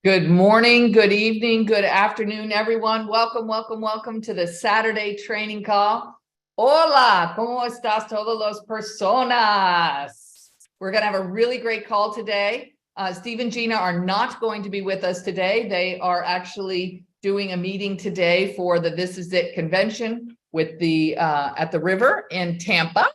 Good morning, good evening, good afternoon, everyone. Welcome to the Saturday training call. Hola, ¿cómo estás todos los personas? We're going to have a really great call today. Steve and Gina are not going to be with us today. They are actually doing a meeting today for the This Is It convention with the at the river in Tampa.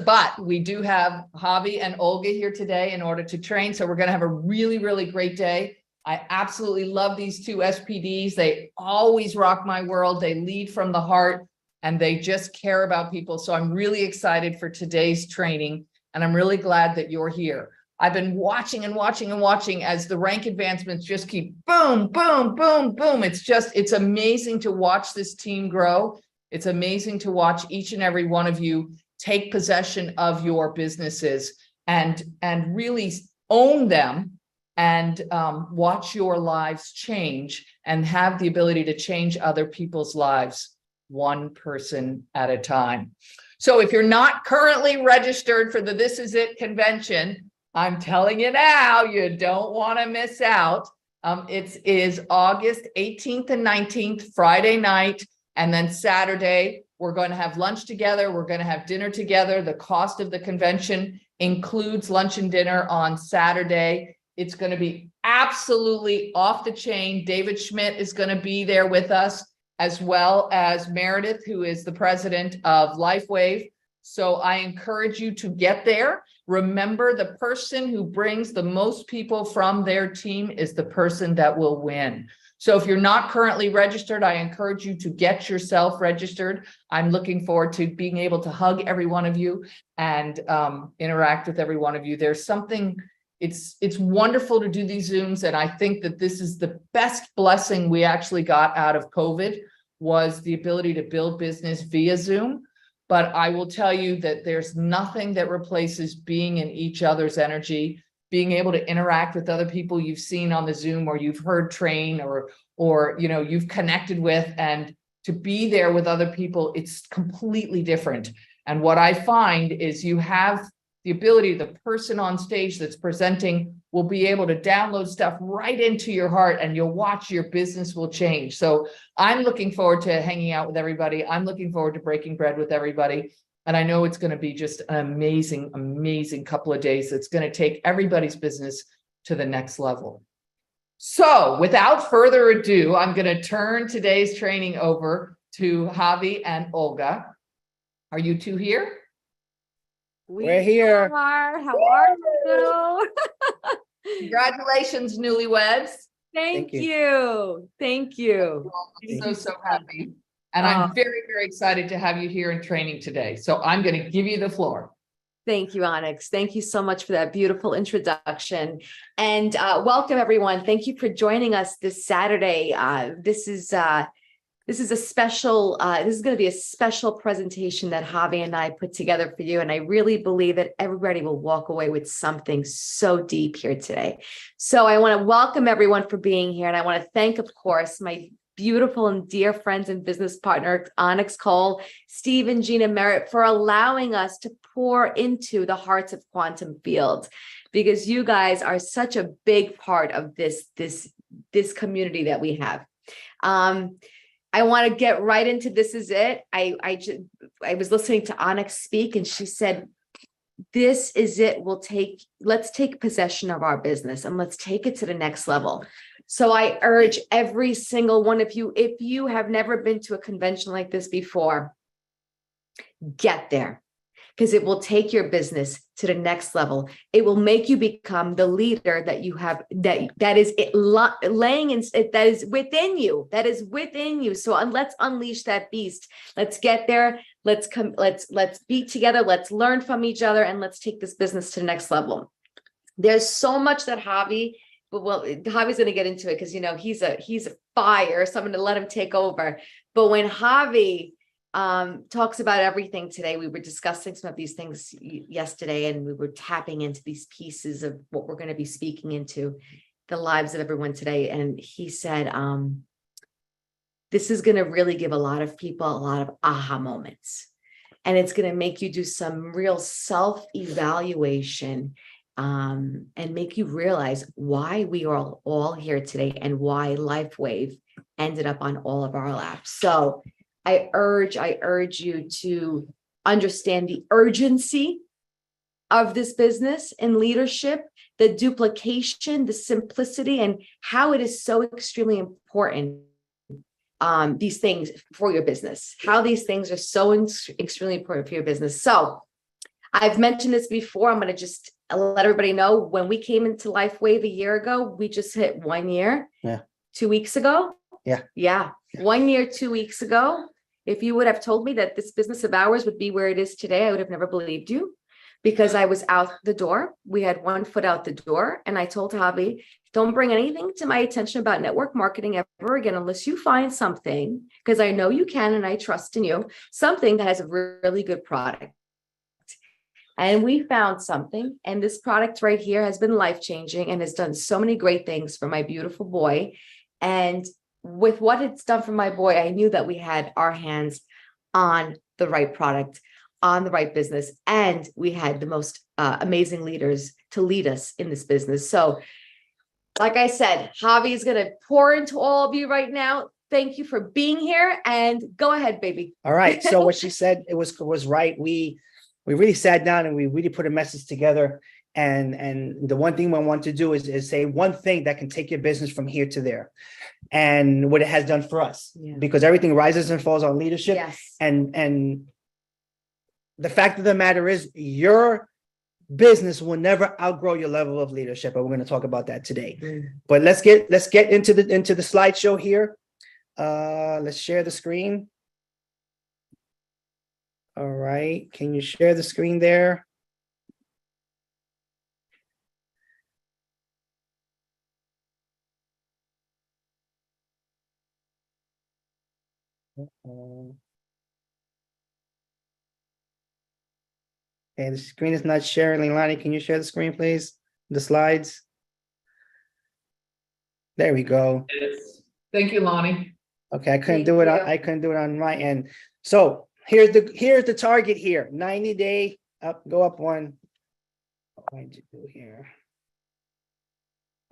But we do have Javi and Olga here today in order to train. So we're going to have a really great day. I absolutely love these two SPDs. They always rock my world. They lead from the heart and they just care about people. So I'm really excited for today's training and I'm really glad that you're here. I've been watching as the rank advancements just keep boom. It's amazing to watch this team grow. It's amazing to watch each and every one of you take possession of your businesses and really own them and watch your lives change and have the ability to change other people's lives one person at a time. So if you're not currently registered for the This Is It convention, I'm telling you now, you don't want to miss out. It is August 18th and 19th, Friday night, and then Saturday, we're going to have lunch together. We're going to have dinner together. The cost of the convention includes lunch and dinner on Saturday. It's going to be absolutely off the chain. David Schmidt is going to be there with us, as well as Meredith, who is the president of LifeWave. So I encourage you to get there. Remember, the person who brings the most people from their team is the person that will win. So if you're not currently registered, I encourage you to get yourself registered. I'm looking forward to being able to hug every one of you and interact with every one of you. There's something, it's wonderful to do these Zooms. And I think that this is the best blessing we actually got out of COVID was the ability to build business via Zoom. But I will tell you that there's nothing that replaces being in each other's energy, being able to interact with other people you've seen on the Zoom or you've heard train or you've connected with, and to be there with other people, it's completely different. And what I find is you have the ability, the person on stage that's presenting will be able to download stuff right into your heart and you'll watch your business will change. So I'm looking forward to hanging out with everybody. I'm looking forward to breaking bread with everybody. And I know it's going to be just an amazing couple of days. It's going to take everybody's business to the next level. So without further ado, I'm going to turn today's training over to Javi and Olga. Are you two here? We're here. How are you? Congratulations, newlyweds. Thank you. I'm so happy. And I'm very excited to have you here in training today. So I'm going to give you the floor. Thank you, Onyx. Thank you so much for that beautiful introduction. And welcome, everyone. Thank you for joining us this Saturday. This is a special, this is going to be a special presentation that Javi and I put together for you. And I really believe that everybody will walk away with something so deep here today. So I want to welcome everyone for being here. And I want to thank, of course, my beautiful and dear friends and business partner, Onyx Cole, Steve and Gina Merritt, for allowing us to pour into the hearts of quantum field, because you guys are such a big part of this community that we have. I want to get right into This Is It. I was listening to Onyx speak and she said, this is it. Let's take possession of our business and let's take it to the next level. So I urge every single one of you, if you have never been to a convention like this before, get there, because it will take your business to the next level. It will make you become the leader that you have, that is within you. That is within you. So let's unleash that beast. Let's get there. Let's be together. Let's learn from each other, and let's take this business to the next level. There's so much that Javi's going to get into it, because he's a fire. So I'm going to let him take over. But when Javi talks about everything today, we were discussing some of these things yesterday, and we were tapping into these pieces of what we're going to be speaking into the lives of everyone today. And he said, this is going to really give a lot of people a lot of aha moments, and it's going to make you do some real self-evaluation and make you realize why we are all here today and why LifeWave ended up on all of our laps. So I urge you to understand the urgency of this business and leadership, the duplication, the simplicity, and how it is so extremely important. These things for your business, how these things are so extremely important for your business. So I've mentioned this before. I'm going to just let everybody know when we came into LifeWave a year ago, we just hit 1 year. Yeah. 2 weeks ago. Yeah. 1 year, 2 weeks ago. If you would have told me that this business of ours would be where it is today, I would have never believed you, because I was out the door. We had 1 foot out the door. And I told Javi, don't bring anything to my attention about network marketing ever again, unless you find something, because I know you can and I trust in you, something that has a really good product. And we found something, and this product right here has been life-changing and has done so many great things for my beautiful boy. And with what it's done for my boy, I knew that we had our hands on the right product, on the right business, and we had the most amazing leaders to lead us in this business. So like I said, Javi is going to pour into all of you right now. Thank you for being here, and go ahead, baby. All right. So what she said, it was right. We really sat down and we really put a message together. And the one thing I want to do is say one thing that can take your business from here to there, and what it has done for us, because everything rises and falls on leadership. Yes. And the fact of the matter is, your business will never outgrow your level of leadership. And we're going to talk about that today. But let's get into the slideshow here. Let's share the screen. All right. Can you share the screen there? Okay, the screen is not sharing. Leilani, can you share the screen, please? The slides. There we go. Yes. Thank you, Lonnie. Okay, I couldn't do it. I couldn't do it on my end. So here's the target here. 90-day up, go up one. What did you do here?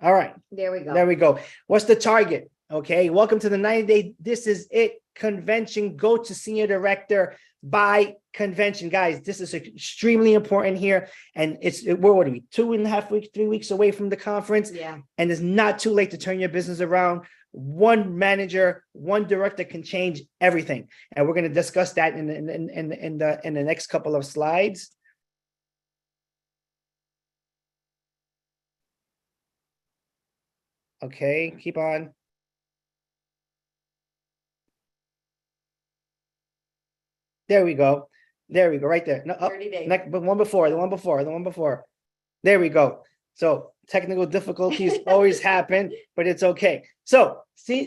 All right. There we go. There we go. What's the target? Okay, welcome to the 90-day. This is it convention. Go to senior director by convention, guys. This is extremely important here, and we're what are we 2.5 weeks, 3 weeks away from the conference. Yeah, and it's not too late to turn your business around. One manager, one director can change everything, and we're going to discuss that in the next couple of slides. Okay, keep on. There we go. There we go. Right there. No, up. 30 days. Next, but the one before. There we go. So technical difficulties always happen, but it's okay. So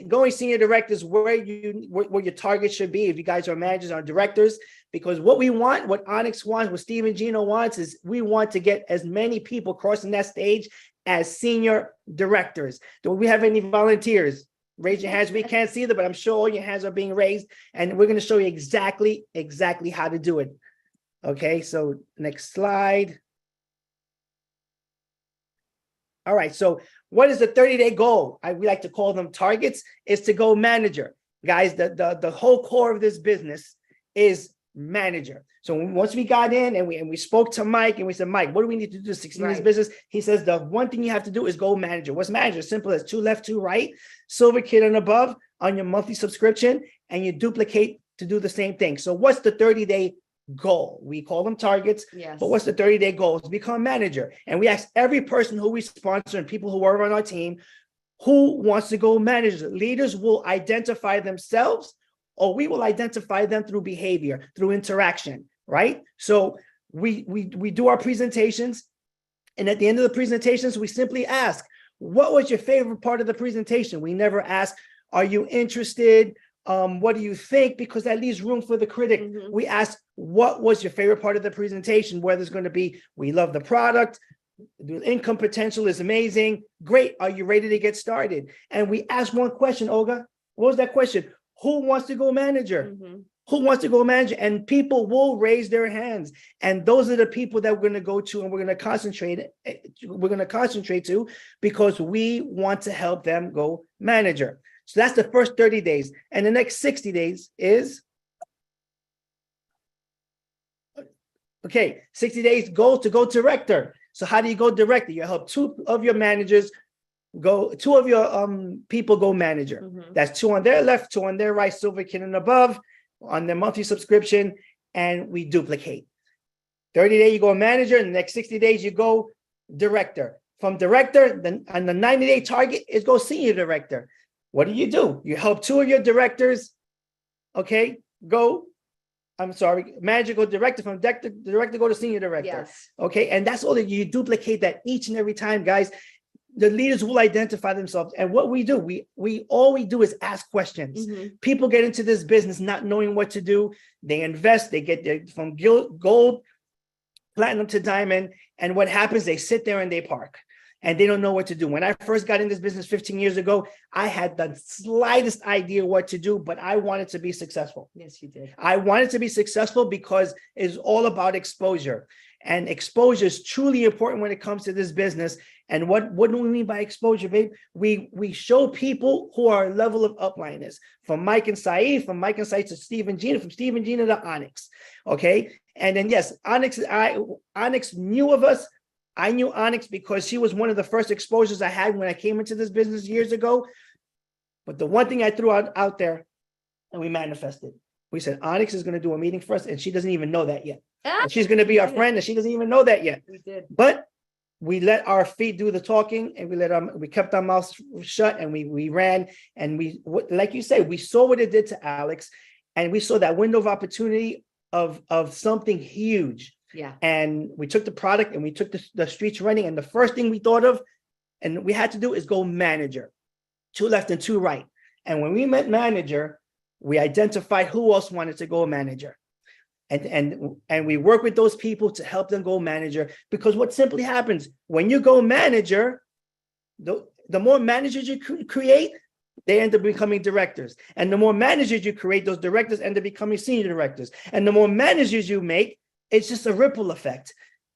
going senior directors, where your target should be if you guys are managers or directors, because what we want, what Onyx wants, what Steve and Gino wants is we want to get as many people crossing that stage as senior directors. Do we have any volunteers? Raise your hands. We can't see them, but I'm sure all your hands are being raised, and we're going to show you exactly how to do it. Okay, so next slide. All right, so what is the 30-day goal? We like to call them targets, is to go manager. Guys, the whole core of this business is manager. So once we got in and we spoke to Mike and we said, Mike, what do we need to do to succeed in this business? He says the one thing you have to do is go manager. What's manager? Simple as 2 left, 2 right, silver kid and above on your monthly subscription, and you duplicate to do the same thing. So what's the 30-day goal? We call them targets, yes. But what's the 30-day goal? To become manager. And we ask every person who we sponsor and people who are on our team, who wants to go manager? Leaders will identify themselves, or we will identify them through behavior, through interaction, right? So we do our presentations, and at the end of the presentations, we simply ask, what was your favorite part of the presentation? We never ask, are you interested? What do you think? Because that leaves room for the critic. Mm-hmm. We ask, what was your favorite part of the presentation? Whether it's going to be, we love the product, the income potential is amazing, great, are you ready to get started? And we ask one question, Olga. What was that question? Who wants to go manager? Mm-hmm. Who wants to go manager? And people will raise their hands. And those are the people that we're going to go to and we're going to concentrate to because we want to help them go manager. So that's the first 30 days. And the next 60 days is, okay, 60 days go director. So how do you go director? You help two of your people go manager. Mhm. That's 2 on their left, 2 on their right, silver kin and above on their monthly subscription, and we duplicate. 30 days you go manager, and the next 60 days you go director. From director, then on the 90-day target is go senior director. What do? You help 2 of your directors, okay, manager go director, from director go to senior director. Yes. Okay, and that's all that you duplicate that each and every time, guys. The leaders will identify themselves. And what we do, all we do is ask questions. Mhm. People get into this business not knowing what to do. They invest, they get from gold, platinum to diamond. And what happens, they sit there and they park and they don't know what to do. When I first got in this business 15 years ago, I had the slightest idea what to do, but I wanted to be successful. Yes, you did. I wanted to be successful because it's all about exposure. And exposure is truly important when it comes to this business. And what do we mean by exposure, babe? We show people who are level of upliners, from Mike and Saeed, to Steve and Gina, from Steve and Gina to Onyx. Okay. And then yes, Onyx knew of us. I knew Onyx because she was one of the first exposures I had when I came into this business years ago. But the one thing I threw out there, and we manifested. We said, Onyx is going to do a meeting for us, and she doesn't even know that yet. And she's going to be our friend, and she doesn't even know that yet. We did. But we let our feet do the talking, and we kept our mouths shut, and we ran, and like you say, we saw what it did to Alex, and we saw that window of opportunity of something huge. Yeah. And we took the product and we took the streets running, and the first thing we thought of, and we had to do, is go manager. 2 left and 2 right. And when we met manager, we identified who else wanted to go manager. And we work with those people to help them go manager, because what simply happens when you go manager, the more managers you create, they end up becoming directors. And the more managers you create, those directors end up becoming senior directors. And the more managers you make, it's just a ripple effect.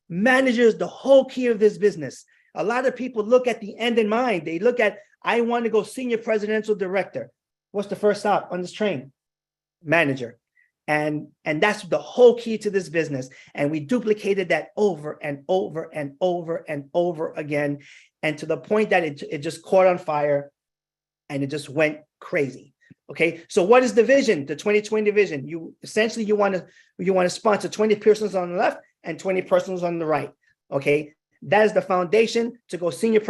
Manager is the whole key of this business. A lot of people look at the end in mind. They look at, I want to go senior presidential director. What's the first stop on this train? Manager. And that's the whole key to this business. And we duplicated that over and over and over and over again. And to the point that it just caught on fire and it just went crazy. Okay. So what is the vision? The 2020 vision. You want to sponsor 20 persons on the left and 20 persons on the right. Okay. That is the foundation to go senior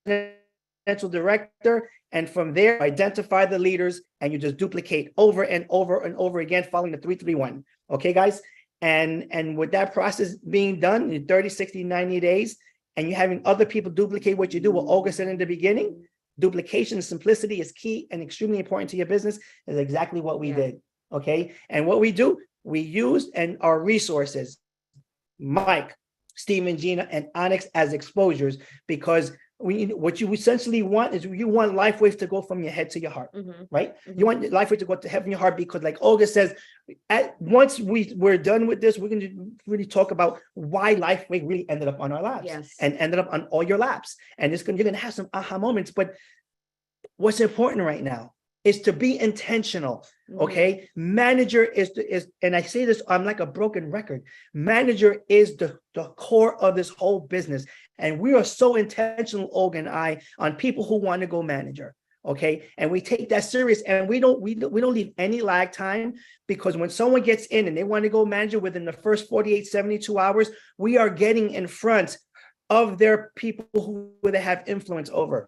presidential director. And from there, identify the leaders, and you just duplicate over and over and over again, following the 3-3-1. Okay, guys? And with that process being done in 30, 60, 90 days, and you having other people duplicate what you do, what Olga said in the beginning, duplication and simplicity is key and extremely important to your business, is exactly what we did. Okay? And what we do, we use and our resources, Mike, Steve and Gina, and Onyx as exposures, because what you essentially want is you want LifeWave to go from your head to your heart, right? You want LifeWave to go to heaven, your heart, because like Olga says, once we're done with this, we're going to really talk about why LifeWave really ended up on our laps and ended up on all your laps. And you're going to have some aha moments. But what's important right now is to be intentional. Okay. Manager is, and I say this, I'm like a broken record. Manager is the core of this whole business. And we are so intentional, Olga and I, on people who want to go manager. Okay. And we take that serious, and we don't leave any lag time, because when someone gets in and they want to go manager within the first 48, 72 hours, we are getting in front of their people who they have influence over.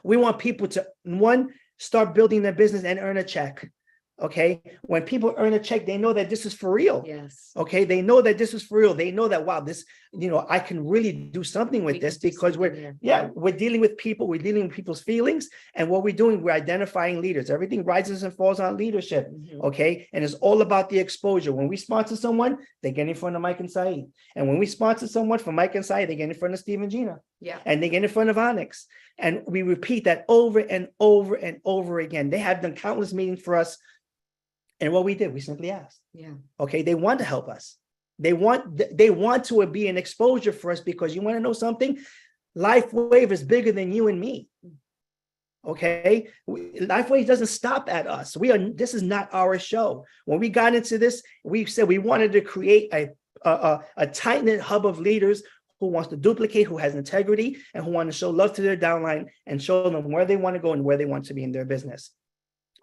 We want people to, one, start building their business and earn a check. Okay. When people earn a check, they know that this is for real. Yes. Okay. They know that this is for real. They know that, wow, this, I can really do something with this, because we're dealing with people. We're dealing with people's feelings. And what we're doing, we're identifying leaders. Everything rises and falls on leadership. Okay. And it's all about the exposure. When we sponsor someone, they get in front of Mike and Saeed. And when we sponsor someone from Mike and Saeed, they get in front of Steve and Gina. Yeah. And they get in front of Onyx. And we repeat that over and over and over again. They have done countless meetings for us. And what we did, we simply asked. Yeah. Okay, they want to help us. They want to be an exposure for us, because you want to know something? Life Wave is bigger than you and me. Okay, Life Wave doesn't stop at us. This is not our show. When we got into this, we said we wanted to create a tight-knit hub of leaders who wants to duplicate, who has integrity, and who want to show love to their downline and show them where they want to go and where they want to be in their business.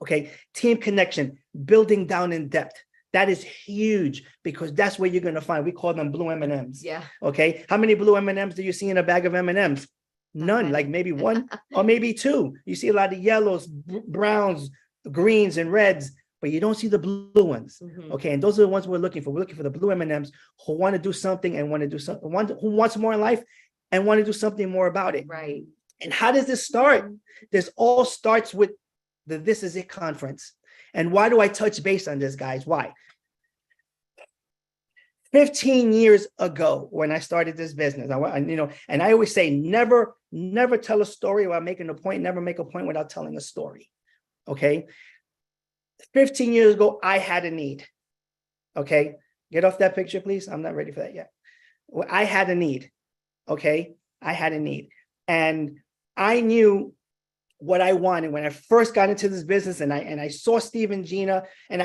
Okay, team connection, building down in depth. That is huge, because that's where you're going to find, we call them blue M&Ms. Yeah. Okay. How many blue M&Ms do you see in a bag of M&Ms? None, many. like maybe one or maybe two. You see a lot of yellows, browns, greens, and reds, but you don't see the blue ones. Mhm. Okay. And those are the ones we're looking for. We're looking for the blue M&Ms who want to do something and want to do something, who wants more in life and want to do something more about it. Right. And how does this start? This all starts with the This Is It conference. And why do I touch base on this, guys? Why? 15 years ago, when I started this business, and I always say, never tell a story without making a point, never make a point without telling a story. Okay. 15 years ago, I had a need. Okay. Get off that picture, please. I'm not ready for that yet. Well, I had a need. Okay. I had a need. And I knew what I wanted when I first got into this business, and I saw Steve and Gina, and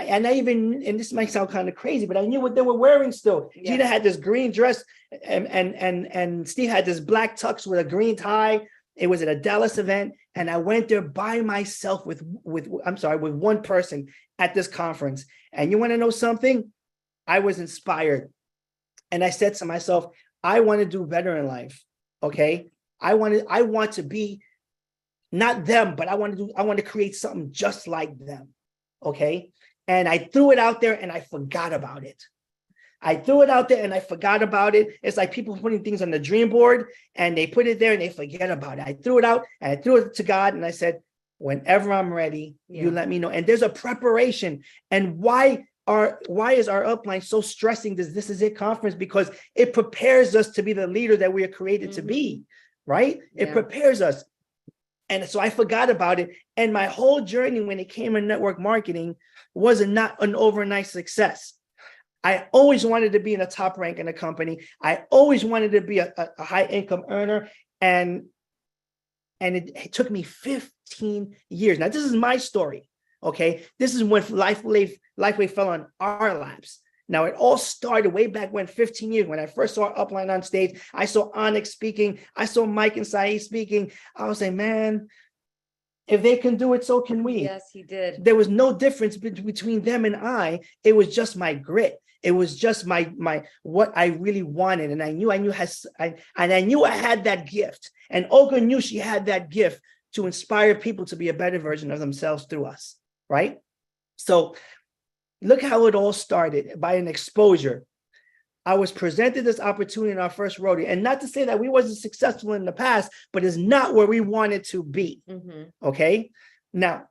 this might sound kind of crazy, but I knew what they were wearing still. Yeah. Gina had this green dress, and Steve had this black tux with a green tie. It was at a Dallas event, and I went there by myself with one person at this conference. And you want to know something? I was inspired, and I said to myself, I want to do better in life. Okay, I want to be not them, but I want to create something just like them. Okay. And I threw it out there and I forgot about it. It's like people putting things on the dream board and they put it there and they forget about it. I threw it out and I threw it to God and I said, whenever I'm ready, you let me know. And there's a preparation. And why is our upline so stressing This Is It conference? Because it prepares us to be the leader that we are created to be, right? It prepares us. And so I forgot about it. And my whole journey when it came to network marketing was not an overnight success. I always wanted to be in a top rank in a company. I always wanted to be a high income earner. And it took me 15 years. Now, this is my story. Okay. This is when Life Wave fell on our laps. Now, it all started way back when, 15 years, when I first saw Upline on stage. I saw Onyx speaking. I saw Mike and Saeed speaking. I was like, man, if they can do it, so can we. Yes, he did. There was no difference between them and I. It was just my grit. It was just my what I really wanted. And I knew I had that gift. And Olga knew she had that gift to inspire people to be a better version of themselves through us, right? So look how it all started, by an exposure. I was presented this opportunity in our first rodeo, and not to say that we wasn't successful in the past, but it's not where we wanted to be. Okay. Now,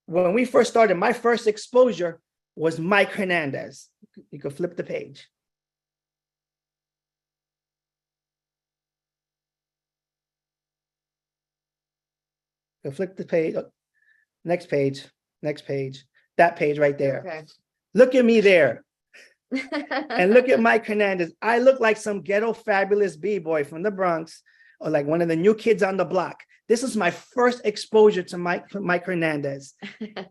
when we first started, my first exposure was Mike Hernandez. You can flip the page. You can flip the page. Next page. That page right there. Okay. Look at me there. And look at Mike Hernandez. I look like some ghetto fabulous B-boy from the Bronx, or like one of the new kids on the block. This is my first exposure to Mike Hernandez.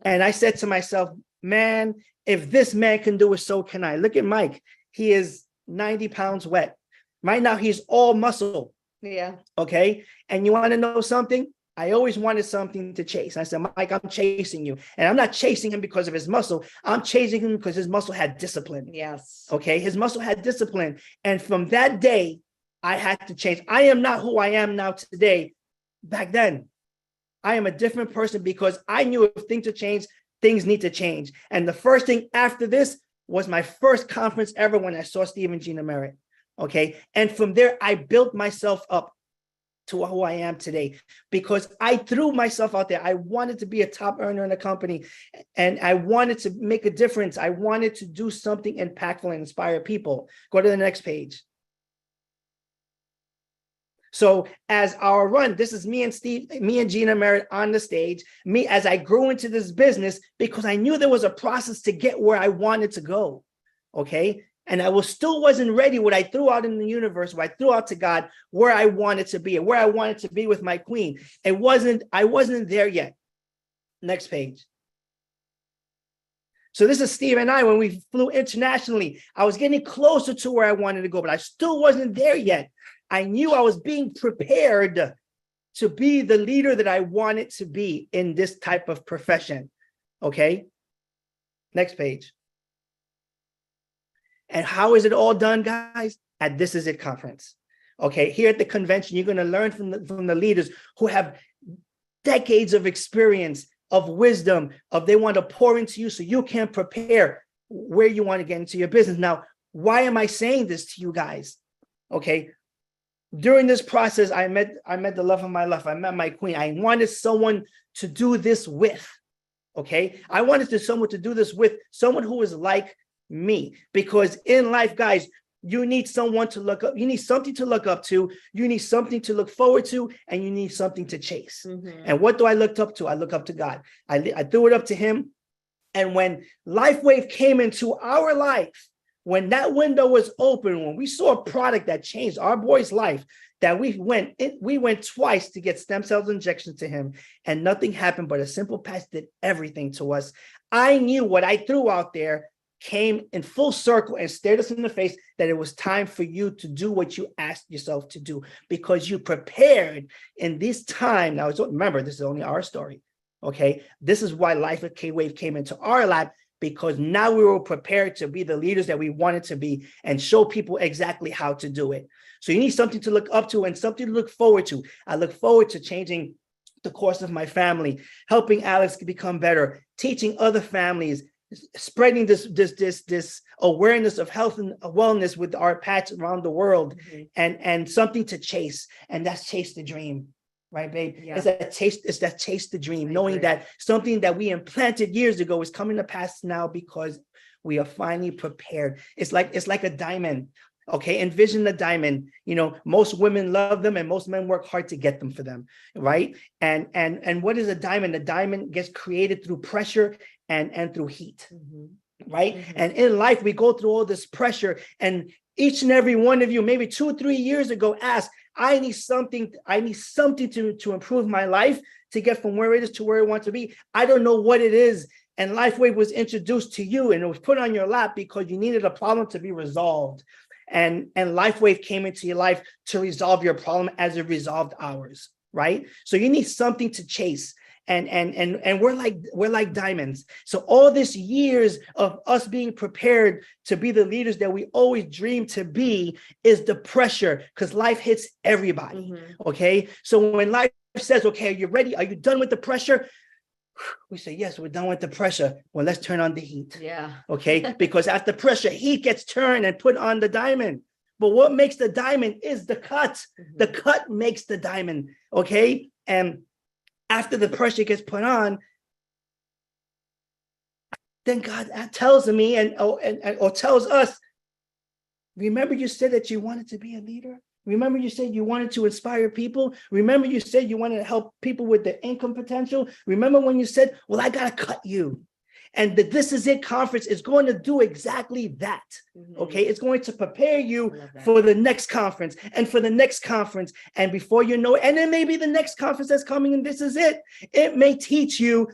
And I said to myself, man, if this man can do it, so can I. Look at Mike. He is 90 pounds wet. Right now, he's all muscle. Yeah. Okay. And you want to know something? I always wanted something to chase. I said, Mike, I'm chasing you. And I'm not chasing him because of his muscle. I'm chasing him because his muscle had discipline. Yes. Okay. His muscle had discipline. And from that day, I had to change. I am not who I am now today. Back then, I am a different person because I knew if things to change, things need to change. And the first thing after this was my first conference ever when I saw Steve and Gina Merritt. Okay. And from there, I built myself up to who I am today because I threw myself out there. I wanted to be a top earner in a company and I wanted to make a difference. I wanted to do something impactful and inspire people. Go to the next page. So as our run, this is me and Steve, me and Gina Merritt on the stage, me as I grew into this business, because I knew there was a process to get where I wanted to go. Okay. And I still wasn't ready what I threw out in the universe, what I threw out to God, where I wanted to be and where I wanted to be with my queen. I wasn't there yet. Next page. So this is Steve and I, when we flew internationally, I was getting closer to where I wanted to go, but I still wasn't there yet. I knew I was being prepared to be the leader that I wanted to be in this type of profession. Okay. Next page. And how is it all done, guys? At This Is It conference. Okay, here at the convention, you're going to learn from the leaders who have decades of experience, of wisdom, of they want to pour into you so you can prepare where you want to get into your business. Now, why am I saying this to you guys? Okay, during this process, I met the love of my life. I met my queen. I wanted someone to do this with. Okay, I wanted someone to do this with, someone who was like me, because in life, guys, you need someone to look up. You need something to look up to. You need something to look forward to, and you need something to chase. And what do I look up to? I look up to God. I threw it up to him. And when LifeWave came into our life, when that window was open, when we saw a product that changed our boy's life, that we went twice to get stem cells injections to him, and nothing happened, but a simple patch did everything to us. I knew what I threw out there came in full circle and stared us in the face, that it was time for you to do what you asked yourself to do, because you prepared in this time. Now, remember, this is only our story. Okay, this is why Life with K-Wave came into our lap, because now we were prepared to be the leaders that we wanted to be and show people exactly how to do it. So you need something to look up to and something to look forward to. I look forward to changing the course of my family, helping Alex become better, teaching other families, spreading this awareness of health and wellness with our patch around the world, and something to chase, and that's chase the dream, right, babe? Yeah. It's that chase the dream, knowing that something that we implanted years ago is coming to pass now because we are finally prepared. It's like a diamond. Okay, envision the diamond. You know, most women love them and most men work hard to get them for them, right? And what is a diamond? A diamond gets created through pressure and through heat, right? And in life, we go through all this pressure, and each and every one of you, maybe 2 or 3 years ago, asked, I need something to improve my life, to get from where it is to where I want to be. I don't know what it is. And LifeWave was introduced to you, and it was put on your lap because you needed a problem to be resolved. And LifeWave came into your life to resolve your problem as it resolved ours, right? So you need something to chase. And we're like diamonds. So all this years of us being prepared to be the leaders that we always dreamed to be is the pressure, because life hits everybody. Okay. So when life says, okay, are you ready? Are you done with the pressure? We say, yes, we're done with the pressure. Well, let's turn on the heat. Yeah. Okay. Because after pressure, heat gets turned and put on the diamond. But what makes the diamond is the cut. The cut makes the diamond. Okay. And after the pressure gets put on, then God tells me or tells us, remember you said that you wanted to be a leader? Remember you said you wanted to inspire people? Remember you said you wanted to help people with their income potential? Remember when you said, well, I got to cut you. And the This Is It conference is going to do exactly that. Okay, it's going to prepare you for the next conference and for the next conference. And before you know it, and then maybe the next conference that's coming, and This Is It. It may teach you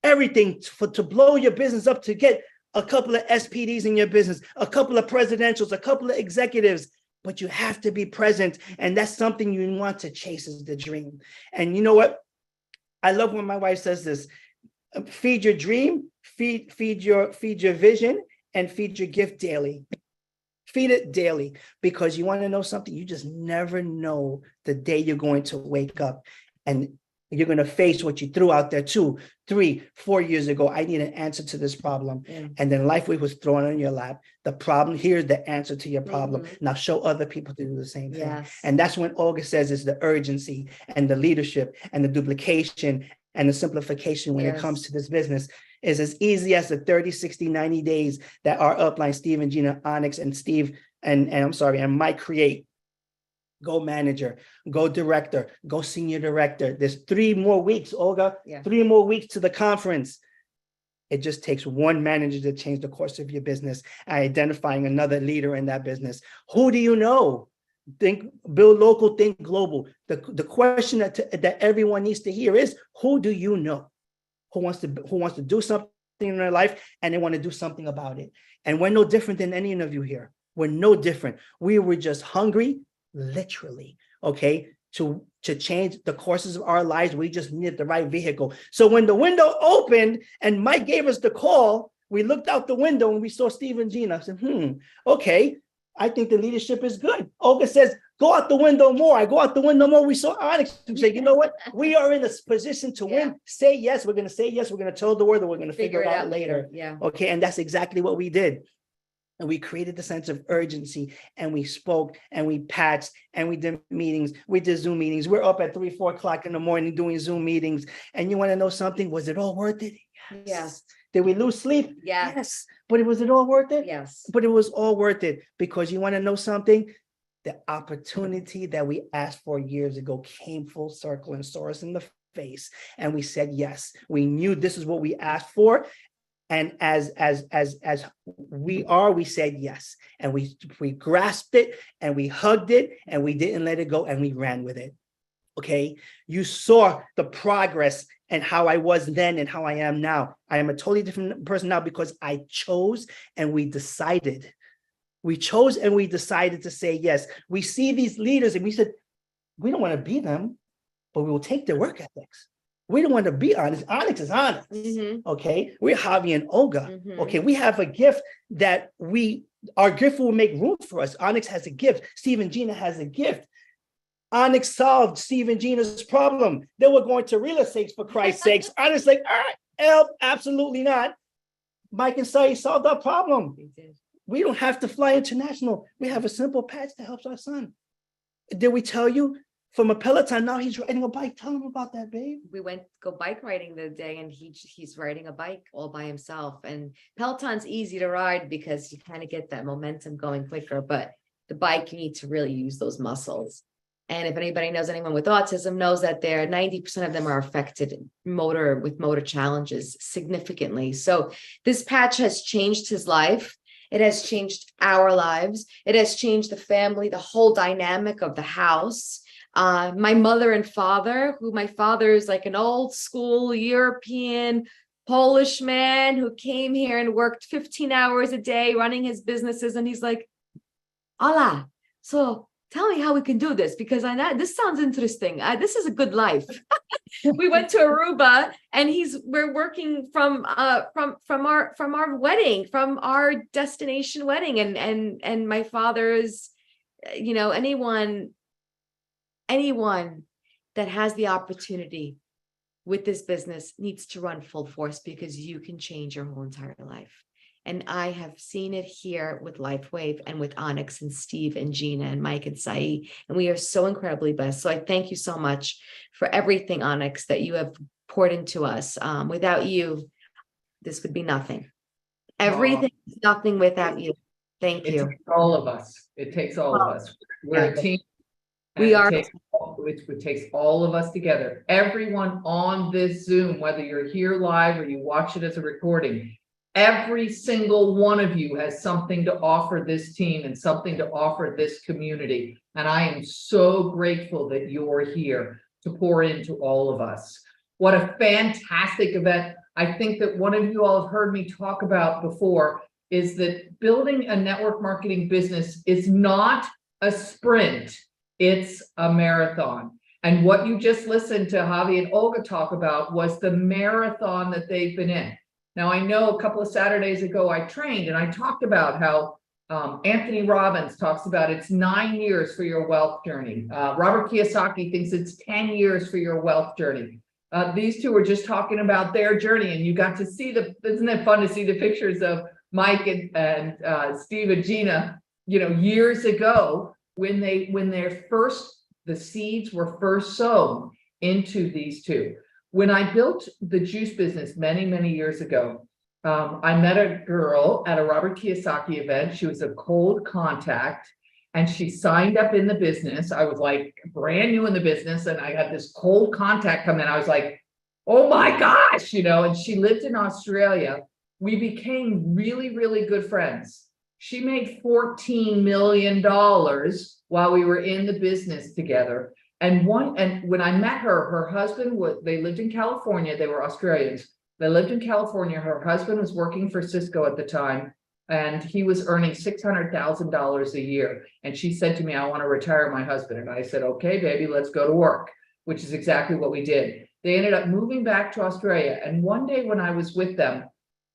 everything to blow your business up, to get a couple of SPDs in your business, a couple of presidentials, a couple of executives. But you have to be present. And that's something you want to chase, is the dream. And you know what? I love when my wife says this. Feed your dream, feed your vision, and feed your gift daily. Feed it daily, because you want to know something. You just never know the day you're going to wake up, and you're going to face what you threw out there 2, 3, 4 years ago. I need an answer to this problem. And then LifeWave was thrown on your lap. The problem, here's the answer to your problem. Now show other people to do the same thing. And that's when August says is the urgency and the leadership and the duplication and the simplification when it comes to this business is as easy as the 30, 60, 90 days that our upline, Steve and Gina, Onyx, and Steve, and Mike create. go manager, go director, go senior director. There's 3 more weeks, Olga, Yeah. 3 more weeks to the conference. It just takes one manager to change the course of your business and identifying another leader in that business. Who do you know? Think, build local, think global. The question that everyone needs to hear is, who do you know who wants to do something in their life and they want to do something about it? And we're no different than any of you here. We're no different. We were just hungry, literally, okay, to change the courses of our lives. We just needed the right vehicle. So when the window opened and Mike gave us the call, we looked out the window and we saw Steve and Gina. I said, okay, I think the leadership is good. Olga says, go out the window more. I go out the window more. We saw Onyx and say, you know what? We are in a position to win. Say yes. We're going to say yes. We're going to tell the word that we're going to figure it out later. Yeah. Okay. And that's exactly what we did. And we created the sense of urgency, and we spoke and we patched and we did meetings. We did Zoom meetings. We're up at 3, 4 o'clock in the morning doing Zoom meetings. And you want to know something? Was it all worth it? Yes. Did we lose sleep? Yeah. Yes. But was it all worth it? Yes. But it was all worth it, because you want to know something? The opportunity that we asked for years ago came full circle and saw us in the face. And we said yes. We knew this is what we asked for. And as we said yes, and we grasped it and we hugged it and we didn't let it go and we ran with it. Okay, you saw the progress and how I was then and how I am now. I am a totally different person now because I chose and we decided. We chose and we decided to say yes. We see these leaders and we said, we don't want to be them, but we will take their work ethics. We don't want to be honest. Onyx is honest. Okay. We're Javi and Olga. Okay. We have a gift that our gift will make room for us. Onyx has a gift. Steve and Gina has a gift. Onyx solved Steve and Gina's problem. They were going to real estate, for Christ's sakes. Onyx like, all right, help, absolutely not. Mike and Sai solved our problem. We don't have to fly international. We have a simple patch that helps our son. Did we tell you? From a Peloton, now he's riding a bike. Tell him about that, babe. We went go bike riding the day, and he's riding a bike all by himself. And Peloton's easy to ride because you kind of get that momentum going quicker, but the bike, you need to really use those muscles. And if anybody knows anyone with autism knows that 90% of them are affected with motor challenges significantly. So this patch has changed his life. It has changed our lives. It has changed the family, the whole dynamic of the house. My mother and father, who my father is like an old school European Polish man who came here and worked 15 hours a day running his businesses. And he's like, Hola, so tell me how we can do this, because this sounds interesting. This is a good life. We went to Aruba and we're working from our wedding, from our destination wedding. And my father is, anyone that has the opportunity with this business needs to run full force, because you can change your whole entire life. And I have seen it here with LifeWave and with Onyx and Steve and Gina and Mike and Sai. And we are so incredibly blessed. So I thank you so much for everything, Onyx, that you have poured into us. Without you, this would be nothing. Everything is nothing without you. Thank you. It takes all of us. It takes all of us. We're a team. We are. It takes all of us together. Everyone on this Zoom, whether you're here live or you watch it as a recording, every single one of you has something to offer this team and something to offer this community. And I am so grateful that you're here to pour into all of us. What a fantastic event. I think that one of you all have heard me talk about before is that building a network marketing business is not a sprint. It's a marathon. And what you just listened to Javi and Olga talk about was the marathon that they've been in. Now, I know a couple of Saturdays ago, I trained and I talked about how Anthony Robbins talks about it's 9 years for your wealth journey. Robert Kiyosaki thinks it's 10 years for your wealth journey. These two were just talking about their journey, and you got to see isn't it fun to see the pictures of Mike and Steve and Gina, years ago, when the seeds were first sown into these two. When I built the juice business many, many years ago, I met a girl at a Robert Kiyosaki event. She was a cold contact, And she signed up in the business. I was like brand new in the business, and I had this cold contact come in. I was like, oh my gosh, and she lived in Australia. We became really, really good friends. She made $14 million while we were in the business together. And when I met her, her husband they lived in California. They were Australians. They lived in California. Her husband was working for Cisco at the time, and he was earning $600,000 a year. And she said to me, I want to retire my husband. And I said, okay, baby, let's go to work, which is exactly what we did. They ended up moving back to Australia. And one day when I was with them,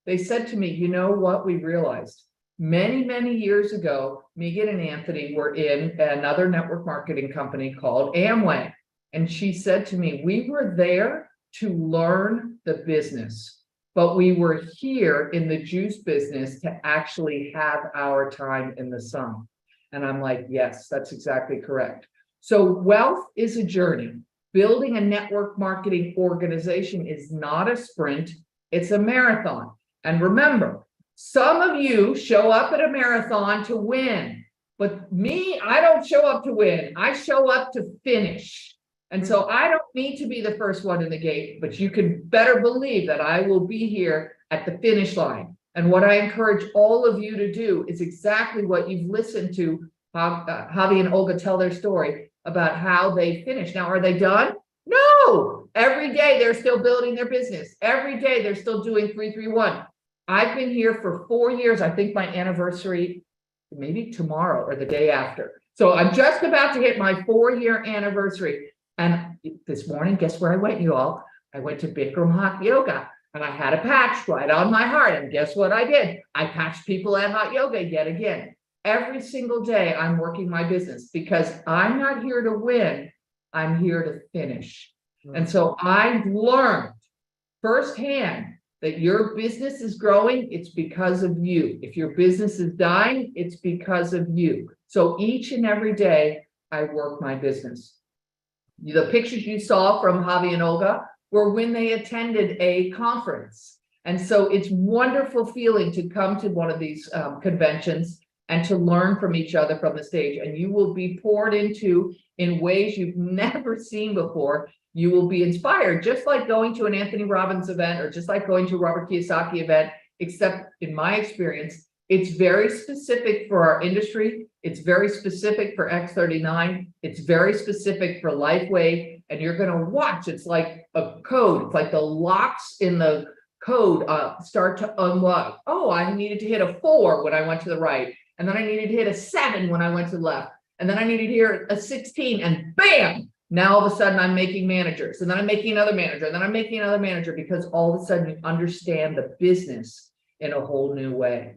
they said to me, you know what we realized? Many, many years ago, Megan and Anthony were in another network marketing company called Amway. And she said to me, we were there to learn the business, but we were here in the juice business to actually have our time in the sun. And I'm like, yes, that's exactly correct. So wealth is a journey. Building a network marketing organization is not a sprint, it's a marathon. And remember, some of you show up at a marathon to win, but me, I don't show up to win. I show up to finish. And so I don't need to be the first one in the gate, but you can better believe that I will be here at the finish line. And what I encourage all of you to do is exactly what you've listened to Javi and Olga tell their story about how they finished. Now, are they done? No. Every day they're still building their business. Every day they're still doing 331. I've been here for 4 years. I think my anniversary, maybe tomorrow or the day after. So I'm just about to hit my 4-year anniversary. And this morning, guess where I went, you all? I went to Bikram Hot Yoga, and I had a patch right on my heart. And guess what I did? I patched people at Hot Yoga yet again. Every single day I'm working my business because I'm not here to win. I'm here to finish. And so I've learned firsthand that your business is growing, it's because of you. If your business is dying, it's because of you. So each and every day I work my business. The pictures you saw from Javi and Olga were when they attended a conference. And so it's wonderful feeling to come to one of these conventions and to learn from each other from the stage. And you will be poured into in ways you've never seen before. You will be inspired, just like going to an Anthony Robbins event or just like going to a Robert Kiyosaki event, except in my experience, it's very specific for our industry. It's very specific for X39. It's very specific for Lifeway. And you're going to watch. It's like a code. It's like the locks in the code start to unlock. Oh, I needed to hit a 4 when I went to the right. And then I needed to hit a 7 when I went to the left. And then I needed to hit a 16 and bam! Now all of a sudden I'm making managers, and then I'm making another manager, and then I'm making another manager, because all of a sudden you understand the business in a whole new way.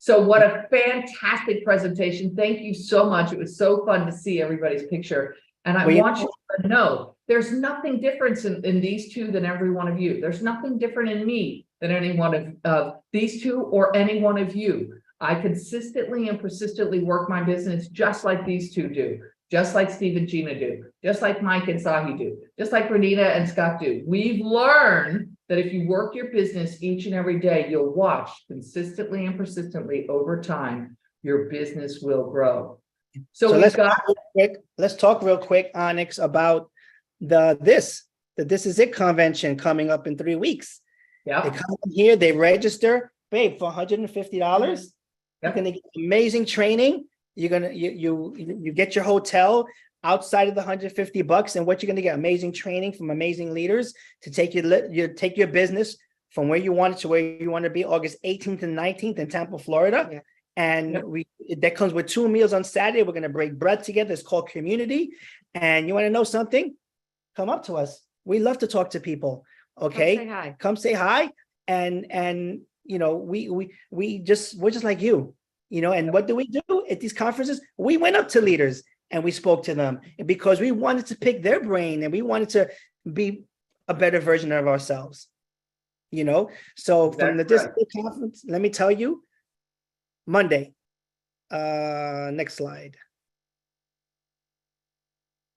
So what a fantastic presentation. Thank you so much. It was so fun to see everybody's picture. And I want you to know there's nothing different in these two than every one of you. There's nothing different in me than any one of these two or any one of you. I consistently and persistently work my business just like these two do. Just like Steve and Gina do, just like Mike and Sahi do, just like Renita and Scott do. We've learned that if you work your business each and every day, you'll watch consistently and persistently over time, your business will grow. So let's talk real quick, Onyx, about the This Is It convention coming up in 3 weeks. Yeah. They come here, they register, babe, for $150. Yep. You're gonna get amazing training. You're gonna you get your hotel outside of the $150, and what you're gonna get amazing training from amazing leaders to take your business from where you want it to where you want to be. August 18th and 19th in Tampa, Florida. Yeah. And that comes with 2 meals on Saturday. We're gonna break bread together. It's called community. And you want to know something? Come up to us. We love to talk to people. Okay, come say hi. And you know, we're just like you. You know, and what do we do at these conferences? We went up to leaders and we spoke to them, and because we wanted to pick their brain and we wanted to be a better version of ourselves. You know, so from the Discipline Conference, let me tell you, Monday. Next slide.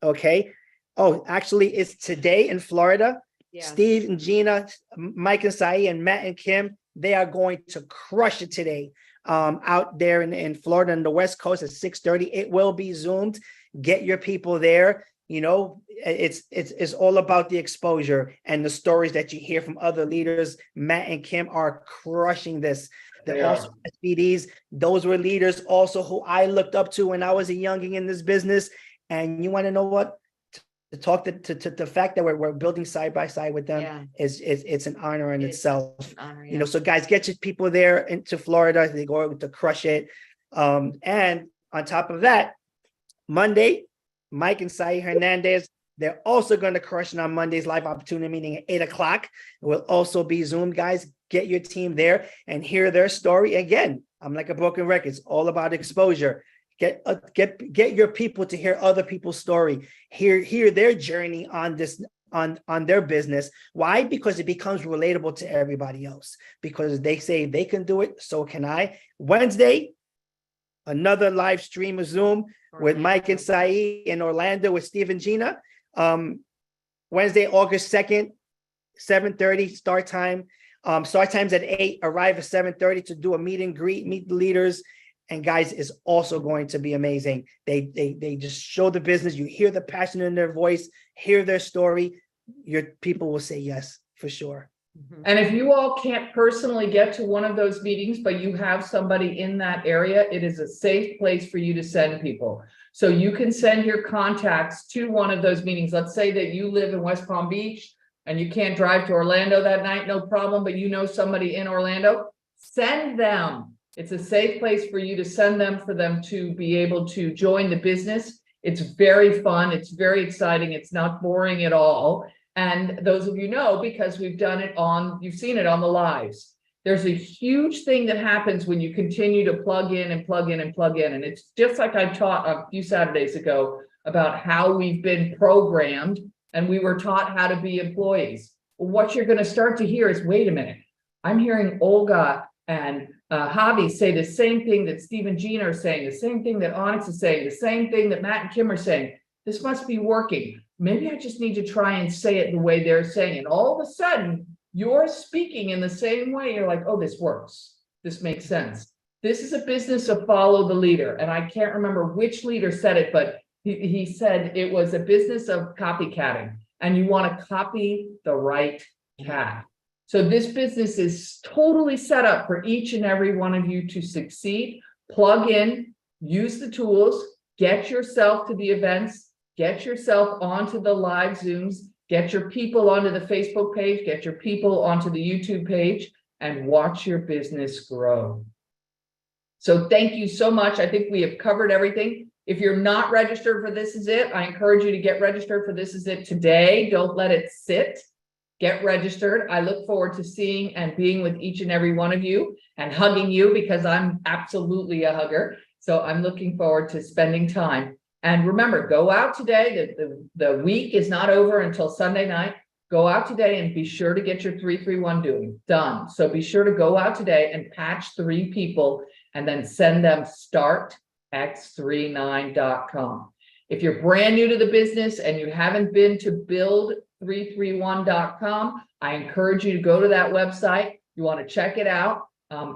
Okay. Oh, actually, it's today in Florida. Yeah. Steve and Gina, Mike and Sai, and Matt and Kim, they are going to crush it today. out there in Florida and the West Coast at 6:30. It will be Zoomed. Get your people there. You know, it's all about the exposure and the stories that you hear from other leaders. Matt and Kim are crushing this. They're also SPDs. Those were leaders also who I looked up to when I was a youngin in this business. And you want to know what? To talk to the fact that we're building side by side with them is it's an honor in itself. You know, so guys, get your people there into Florida. They go to crush it. And on top of that, Monday, Mike and Sai Hernandez, they're also going to crush it on Monday's live opportunity meeting at 8:00. It will also be Zoom, guys. Get your team there and hear their story. Again, I'm like a broken record. It's all about exposure. Get your people to hear other people's story, hear their journey on this, on their business. Why? Because it becomes relatable to everybody else. Because they say they can do it, so can I. Wednesday, another live stream of Zoom with Mike and Sai in Orlando with Steve and Gina. Wednesday, August 2nd, 7:30 start time. Start time's at 8. Arrive at 7:30 to do a meet and greet, meet the leaders. And guys, is also going to be amazing. They just show the business. You hear the passion in their voice, hear their story. Your people will say yes, for sure. And if you all can't personally get to one of those meetings, but you have somebody in that area, it is a safe place for you to send people. So you can send your contacts to one of those meetings. Let's say that you live in West Palm Beach and you can't drive to Orlando that night, no problem, but you know somebody in Orlando, send them. It's a safe place for you to send them, for them to be able to join the business. It's very fun. It's very exciting. It's not boring at all. And those of you know, because we've done it on, you've seen it on the lives. There's a huge thing that happens when you continue to plug in and plug in and plug in. And it's just like I taught a few Saturdays ago about how we've been programmed and we were taught how to be employees. Well, what you're going to start to hear is, wait a minute, I'm hearing Olga and Javi say the same thing that Steve and Gina are saying, the same thing that Onyx is saying, the same thing that Matt and Kim are saying. This must be working. Maybe I just need to try and say it the way they're saying it. All of a sudden, you're speaking in the same way. You're like, oh, this works. This makes sense. This is a business of follow the leader. And I can't remember which leader said it, but he said it was a business of copycatting. And you want to copy the right cat. So this business is totally set up for each and every one of you to succeed. Plug in, use the tools, get yourself to the events, get yourself onto the live Zooms, get your people onto the Facebook page, get your people onto the YouTube page, and watch your business grow. So thank you so much. I think we have covered everything. If you're not registered for This Is It, I encourage you to get registered for This Is It today. Don't let it sit. Get registered. I look forward to seeing and being with each and every one of you and hugging you, because I'm absolutely a hugger. So I'm looking forward to spending time. And remember, go out today. The week is not over until Sunday night. Go out today and be sure to get your 331 done. So be sure to go out today and patch 3 people and then send them startx39.com. If you're brand new to the business and you haven't been to build331.com, I encourage you to go to that website. You want to check it out.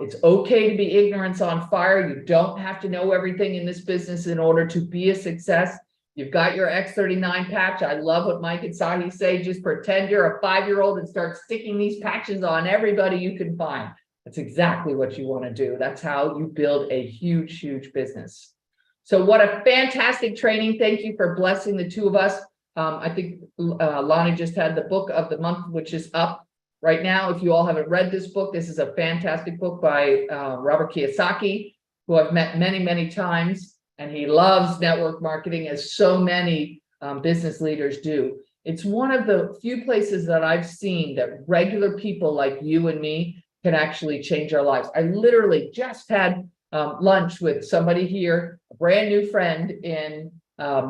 It's okay to be ignorance on fire. You don't have to know everything in this business in order to be a success. You've got your X39 patch. I love what Mike and Sahi say. Just pretend you're a 5-year-old and start sticking these patches on everybody you can find. That's exactly what you want to do. That's how you build a huge, huge business. So what a fantastic training. Thank you for blessing the two of us. I think Lonnie just had the book of the month, which is up right now. If you all haven't read this book, this is a fantastic book by Robert Kiyosaki, who I've met many, many times. And he loves network marketing, as so many business leaders do. It's one of the few places that I've seen that regular people like you and me can actually change our lives. I literally just had lunch with somebody here, a brand new friend in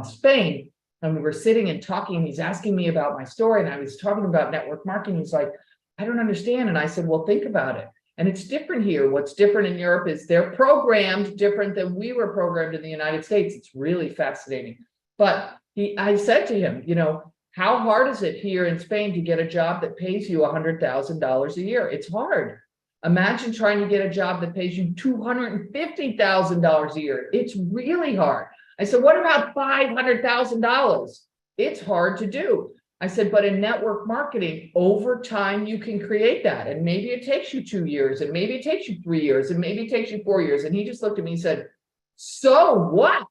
Spain. And we were sitting and talking. He's asking me about my story. And I was talking about network marketing. He's like, I don't understand. And I said, well, think about it. And it's different here. What's different in Europe is they're programmed different than we were programmed in the United States. It's really fascinating. But I said to him, you know, how hard is it here in Spain to get a job that pays you $100,000 a year? It's hard. Imagine trying to get a job that pays you $250,000 a year. It's really hard. I said, what about $500,000? It's hard to do. I said, but in network marketing, over time, you can create that. And maybe it takes you 2 years, and maybe it takes you 3 years, and maybe it takes you 4 years. And he just looked at me and said, so what?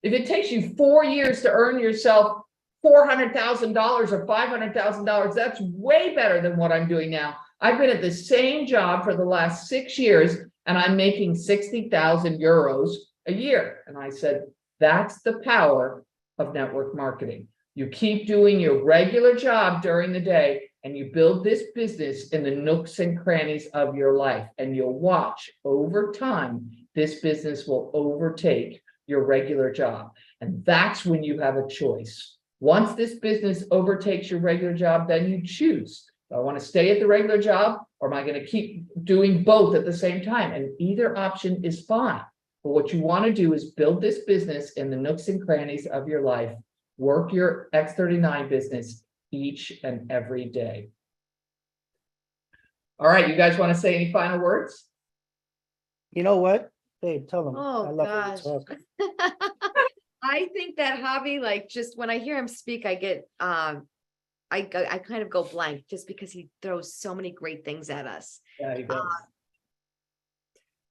If it takes you 4 years to earn yourself $400,000 or $500,000, that's way better than what I'm doing now. I've been at the same job for the last 6 years, and I'm making 60,000 euros a year. And I said, that's the power of network marketing. You keep doing your regular job during the day, and you build this business in the nooks and crannies of your life. And you'll watch over time, this business will overtake your regular job. And that's when you have a choice. Once this business overtakes your regular job, then you choose. Do I want to stay at the regular job, or am I going to keep doing both at the same time? And either option is fine. But what you want to do is build this business in the nooks and crannies of your life. Work your X39 business each and every day. All right, you guys want to say any final words? You know what? Babe, tell them. Oh, I love gosh. when you talk. I think that Javi, like, just when I hear him speak, I get, I kind of go blank just because he throws so many great things at us. Yeah, he does.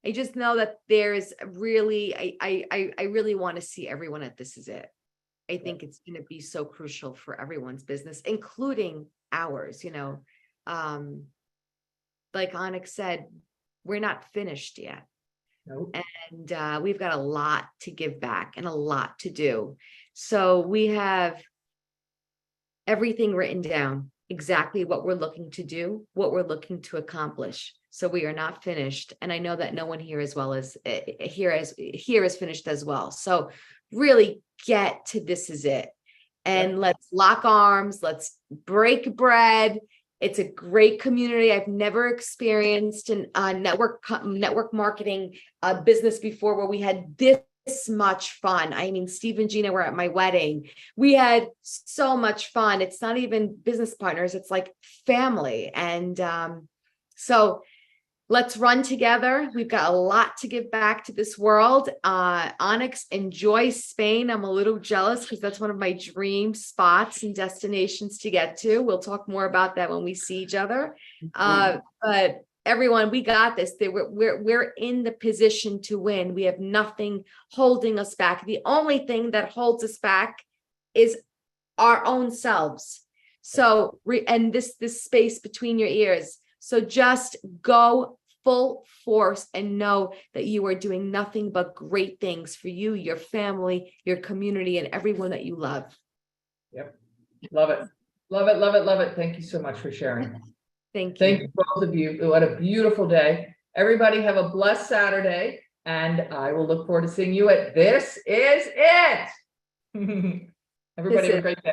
I just know that there's really, I really want to see everyone at This Is It. I think it's going to be so crucial for everyone's business, including ours, you know. Like Onyx said, we're not finished yet. Nope. And we've got a lot to give back and a lot to do. So we have everything written down, exactly what we're looking to do, what we're looking to accomplish. So we are not finished. And I know that no one here as well as here is finished as well. So really get to This Is It. And let's lock arms, let's break bread. It's a great community. I've never experienced an network marketing business before where we had this much fun. I mean, Steve and Gina were at my wedding. We had so much fun. It's not even business partners. It's like family. And so let's run together. We've got a lot to give back to this world. Onyx, enjoy Spain. I'm a little jealous because that's one of my dream spots and destinations to get to. We'll talk more about that when we see each other. But everyone, we got this. We're in the position to win. We have nothing holding us back. The only thing that holds us back is our own selves. So, and this space between your ears. So just go full force and know that you are doing nothing but great things for you, your family, your community, and everyone that you love. Yep. Love it. Love it. Love it. Love it. Thank you so much for sharing. Thank you. Thank you, both of you. What a beautiful day. Everybody have a blessed Saturday, and I will look forward to seeing you at This Is It. Everybody have a great day.